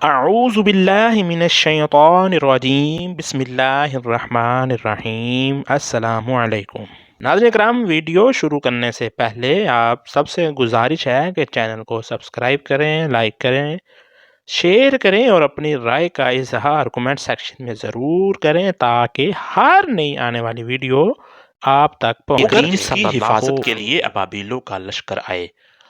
اعوذ باللہ من الشیطان الرجیم بسم اللہ الرحمن الرحیم السلام علیکم ناظرین کرام، ویڈیو شروع کرنے سے پہلے آپ سب سے گزارش ہے کہ چینل کو سبسکرائب کریں، لائک کریں، شیئر کریں اور اپنی رائے کا اظہار کمنٹ سیکشن میں ضرور کریں تاکہ ہر نئی آنے والی ویڈیو آپ تک پہنچ اگر جس کی حفاظت کے لیے ابابیلوں کا لشکر آئے،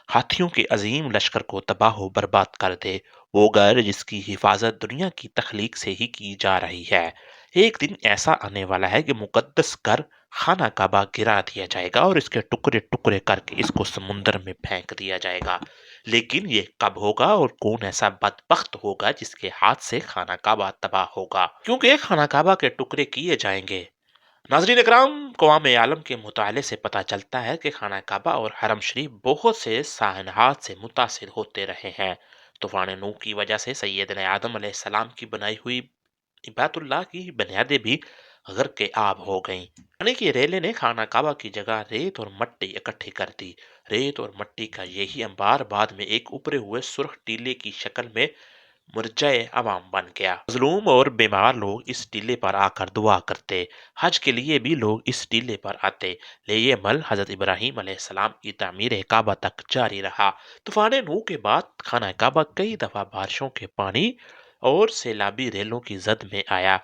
ہاتھیوں کے عظیم لشکر کو تباہ و برباد کر دے، وہ گھر جس کی حفاظت دنیا کی تخلیق سے ہی کی جا رہی ہے، ایک دن ایسا آنے والا ہے کہ مقدس گھر خانہ کعبہ گرا دیا جائے گا اور اس کے ٹکڑے ٹکڑے کر کے اس کو سمندر میں پھینک دیا جائے گا۔ لیکن یہ کب ہوگا اور کون ایسا بدبخت ہوگا جس کے ہاتھ سے خانہ کعبہ تباہ ہوگا؟ کیونکہ خانہ کعبہ کے ٹکڑے کیے جائیں گے۔ ناظرین اکرام، قوام عالم کے مطالعے سے پتہ چلتا ہے کہ خانہ کعبہ اور حرم شریف بہت سے سائنحات سے متاثر ہوتے رہے ہیں۔ طوفان نوح کی وجہ سے سیدنا آدم علیہ السلام کی بنائی ہوئی بیت اللہ کی بنیادیں بھی غرق آب ہو گئیں، یعنی کہ ریلے نے خانہ کعبہ کی جگہ ریت اور مٹی اکٹھی کر دی۔ ریت اور مٹی کا یہی انبار بعد میں ایک ابھرے ہوئے سرخ ٹیلے کی شکل میں مرجع عوام بن گیا۔ مظلوم اور بیمار لوگ اس ٹیلے پر آ کر دعا کرتے، حج کے لیے بھی لوگ اس ٹیلے پر آتے، یہ عمل حضرت ابراہیم علیہ السلام کی تعمیر کعبہ تک جاری رہا۔ طوفان نوح کے بعد خانہ کعبہ کئی دفعہ بارشوں کے پانی اور سیلابی ریلوں کی زد میں آیا،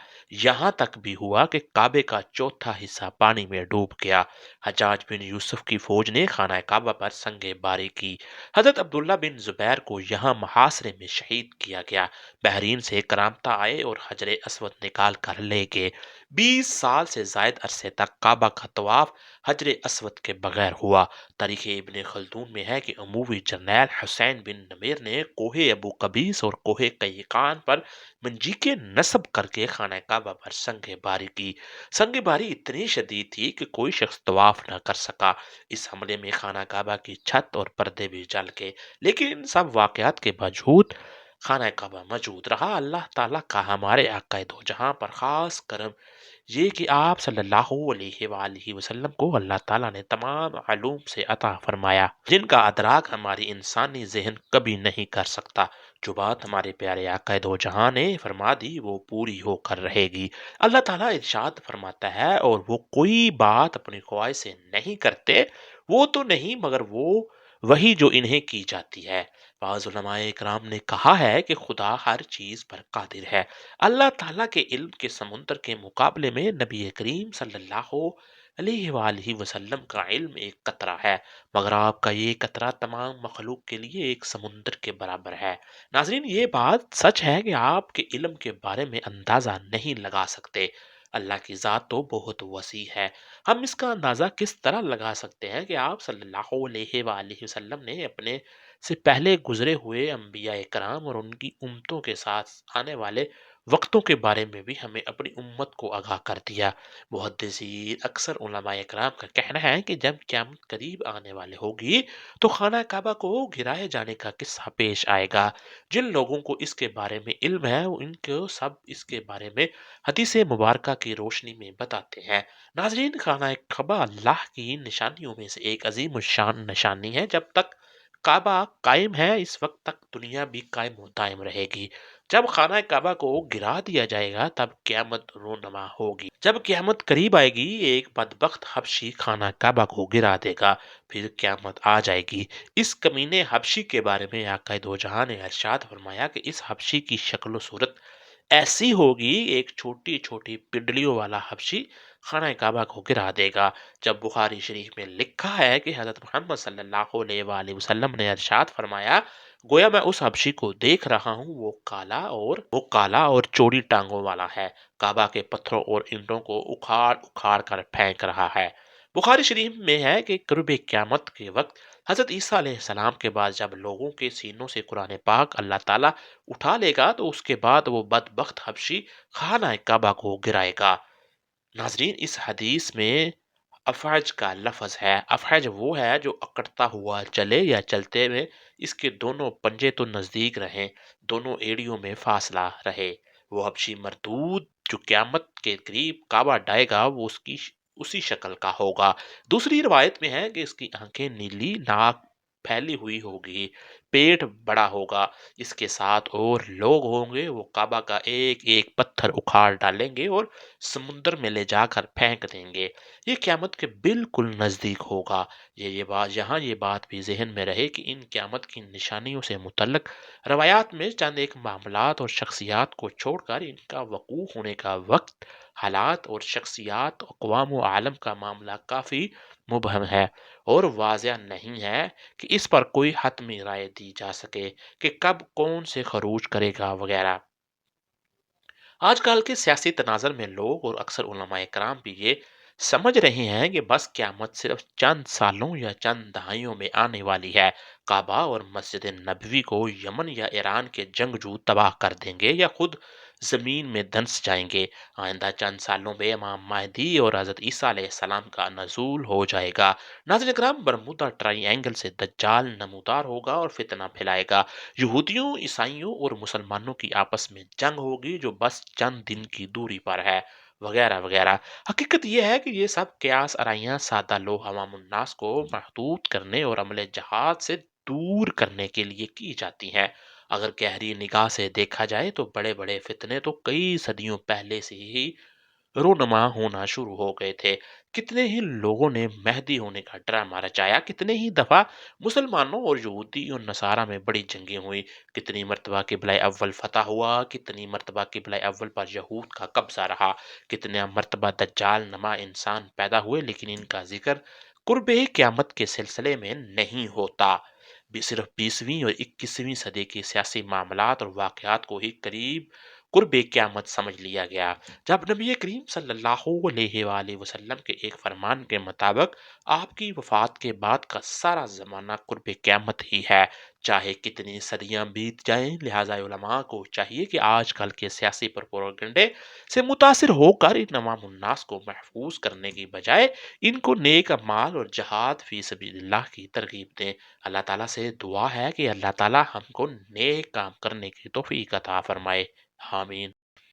یہاں تک بھی ہوا کہ کعبے کا چوتھا حصہ پانی میں ڈوب گیا۔ حجاج بن یوسف کی فوج نے خانہ کعبہ پر سنگ باری کی، حضرت عبداللہ بن زبیر کو یہاں محاصرے میں شہید کیا گیا۔ بحرین سے کرامتا آئے اور حجر اسود نکال کر لے گئے۔ 20 سال سے زائد عرصے تک کعبہ کا طواف حجر اسود کے بغیر ہوا۔ تاریخ ابن خلدون میں ہے کہ اموی جرنیل حسین بن نمیر نے کوہ ابو قبیس اور کوہ قیقان پر منجیقے نصب کر کے خانہ کعبہ پر سنگ باری کی۔ سنگ باری اتنی شدید تھی کہ کوئی شخص طواف نہ کر سکا۔ اس حملے میں خانہ کعبہ کی چھت اور پردے بھی جل گئے، لیکن ان سب واقعات کے باوجود خانہ کعبہ موجود رہا۔ اللہ تعالیٰ کا ہمارے آقا دو جہاں پر خاص کرم یہ کہ آپ صلی اللہ علیہ وآلہ وسلم کو اللہ تعالیٰ نے تمام علوم سے عطا فرمایا جن کا ادراک ہماری انسانی ذہن کبھی نہیں کر سکتا۔ جو بات ہمارے پیارے آقا دو جہاں نے فرما دی وہ پوری ہو کر رہے گی۔ اللہ تعالیٰ ارشاد فرماتا ہے، اور وہ کوئی بات اپنی خواہش سے نہیں کرتے، وہ تو نہیں مگر وہ وہی جو انہیں کی جاتی ہے۔ بعض علماء اکرام نے کہا ہے کہ خدا ہر چیز پر قادر ہے۔ اللہ تعالیٰ کے علم کے سمندر کے مقابلے میں نبی کریم صلی اللہ علیہ وآلہ وسلم کا علم ایک قطرہ ہے، مگر آپ کا یہ قطرہ تمام مخلوق کے لیے ایک سمندر کے برابر ہے۔ ناظرین، یہ بات سچ ہے کہ آپ کے علم کے بارے میں اندازہ نہیں لگا سکتے۔ اللہ کی ذات تو بہت وسیع ہے۔ ہم اس کا اندازہ کس طرح لگا سکتے ہیں کہ آپ صلی اللہ علیہ وآلہ وسلم نے اپنے سے پہلے گزرے ہوئے انبیاء کرام اور ان کی امتوں کے ساتھ آنے والے وقتوں کے بارے میں بھی ہمیں اپنی امت کو آگاہ کر دیا۔ محدثین اکثر علماء کرام کا کہنا ہے کہ جب قیامت قریب آنے والے ہوگی تو خانہ کعبہ کو گرائے جانے کا قصہ پیش آئے گا۔ جن لوگوں کو اس کے بارے میں علم ہے ان کو سب اس کے بارے میں حدیث مبارکہ کی روشنی میں بتاتے ہیں۔ ناظرین، خانہ کعبہ اللہ کی نشانیوں میں سے ایک عظیم الشان نشانی ہے۔ جب تک کعبہ قائم ہے اس وقت تک دنیا بھی قائم و دائم رہے گی۔ جب خانہ کعبہ کو گرا دیا جائے گا تب قیامت رونما ہوگی۔ جب قیامت قریب آئے گی ایک بدبخت حبشی خانہ کعبہ کو گرا دے گا، پھر قیامت آ جائے گی۔ اس کمینے حبشی کے بارے میں آقا دو جہاں نے ارشاد فرمایا کہ اس حبشی کی شکل و صورت ایسی ہوگی، ایک چھوٹی چھوٹی پنڈلیوں والا حبشی خانہ کعبہ کو گرا دے گا۔ جب بخاری شریف میں لکھا ہے کہ حضرت محمد صلی اللہ علیہ وآلہ وسلم نے ارشاد فرمایا، گویا میں اس حبشی کو دیکھ رہا ہوں، وہ کالا اور چوڑی ٹانگوں والا ہے، کعبہ کے پتھروں اور اینٹوں کو اکھاڑ اکھاڑ کر پھینک رہا ہے۔ بخاری شریف میں ہے کہ قرب قیامت کے وقت حضرت عیسیٰ علیہ السلام کے بعد جب لوگوں کے سینوں سے قرآن پاک اللہ تعالیٰ اٹھا لے گا تو اس کے بعد وہ بدبخت حبشی خانہ کعبہ کو گرائے گا۔ ناظرین، اس حدیث میں افحج کا لفظ ہے۔ افحج وہ ہے جو اکڑتا ہوا چلے یا چلتے میں اس کے دونوں پنجے تو نزدیک رہیں، دونوں ایڑیوں میں فاصلہ رہے۔ وہ حبشی مردود جو قیامت کے قریب کعبہ ڈائے گا وہ اسی شکل کا ہوگا۔ دوسری روایت میں ہے کہ اس کی آنکھیں نیلی، ناک پھیلی ہوئی ہوگی، پیٹ بڑا ہوگا، اس کے ساتھ اور لوگ ہوں گے، وہ کعبہ کا ایک ایک پتھر اکھاڑ ڈالیں گے اور سمندر میں لے جا کر پھینک دیں گے۔ یہ قیامت کے بالکل نزدیک ہوگا۔ یہ بات بھی ذہن میں رہے کہ ان قیامت کی نشانیوں سے متعلق روایات میں چند ایک معاملات اور شخصیات کو چھوڑ کر ان کا وقوع ہونے کا وقت، حالات اور شخصیات، اقوام و عالم کا معاملہ کافی مبہم ہے اور واضح نہیں ہے کہ اس پر کوئی حتمی رائے دی جا سکے کہ کب کون سے خروج کرے گا وغیرہ۔ آج کل کے سیاسی تناظر میں لوگ اور اکثر علماء کرام بھی یہ سمجھ رہے ہیں کہ بس قیامت صرف چند سالوں یا چند دہائیوں میں آنے والی ہے۔ کعبہ اور مسجد نبوی کو یمن یا ایران کے جنگجو تباہ کر دیں گے یا خود زمین میں دھنس جائیں گے۔ آئندہ چند سالوں میں امام مہدی اور حضرت عیسیٰ علیہ السلام کا نزول ہو جائے گا۔ ناظرین کرام، برمودا ٹرائی اینگل سے دجال نمودار ہوگا اور فتنہ پھیلائے گا۔ یہودیوں، عیسائیوں اور مسلمانوں کی آپس میں جنگ ہوگی جو بس چند دن کی دوری پر ہے، وغیرہ وغیرہ۔ حقیقت یہ ہے کہ یہ سب قیاس آرائیاں سادہ لوگ عوام الناس کو محدود کرنے اور عمل جہاد سے دور کرنے کے لیے کی جاتی ہیں۔ اگر گہری نگاہ سے دیکھا جائے تو بڑے بڑے فتنے تو کئی صدیوں پہلے سے ہی رونما ہونا شروع ہو گئے تھے۔ کتنے ہی لوگوں نے مہدی ہونے کا ڈرامہ رچایا، کتنے ہی دفعہ مسلمانوں اور یہودی اور نصارہ میں بڑی جنگیں ہوئی، کتنی مرتبہ قبلہ اول فتح ہوا، کتنی مرتبہ قبلہ اول پر یہود کا قبضہ رہا، کتنے مرتبہ دجال نما انسان پیدا ہوئے، لیکن ان کا ذکر قرب قیامت کے سلسلے میں نہیں ہوتا۔ صرف 20ویں اور 21ویں صدی کے سیاسی معاملات اور واقعات کو ہی قرب قیامت سمجھ لیا گیا، جب نبی کریم صلی اللہ علیہ وآلہ وسلم کے ایک فرمان کے مطابق آپ کی وفات کے بعد کا سارا زمانہ قرب قیامت ہی ہے، چاہے کتنی صدیاں بیت جائیں۔ لہٰذا علماء کو چاہیے کہ آج کل کے سیاسی پروپیگنڈے سے متاثر ہو کر ان عوام الناس کو محفوظ کرنے کی بجائے ان کو نیک اعمال اور جہاد فی سبیل اللہ کی ترغیب دیں۔ اللہ تعالیٰ سے دعا ہے کہ اللہ تعالیٰ ہم کو نیک کام کرنے کی توفیق عطا فرمائے۔ آمین۔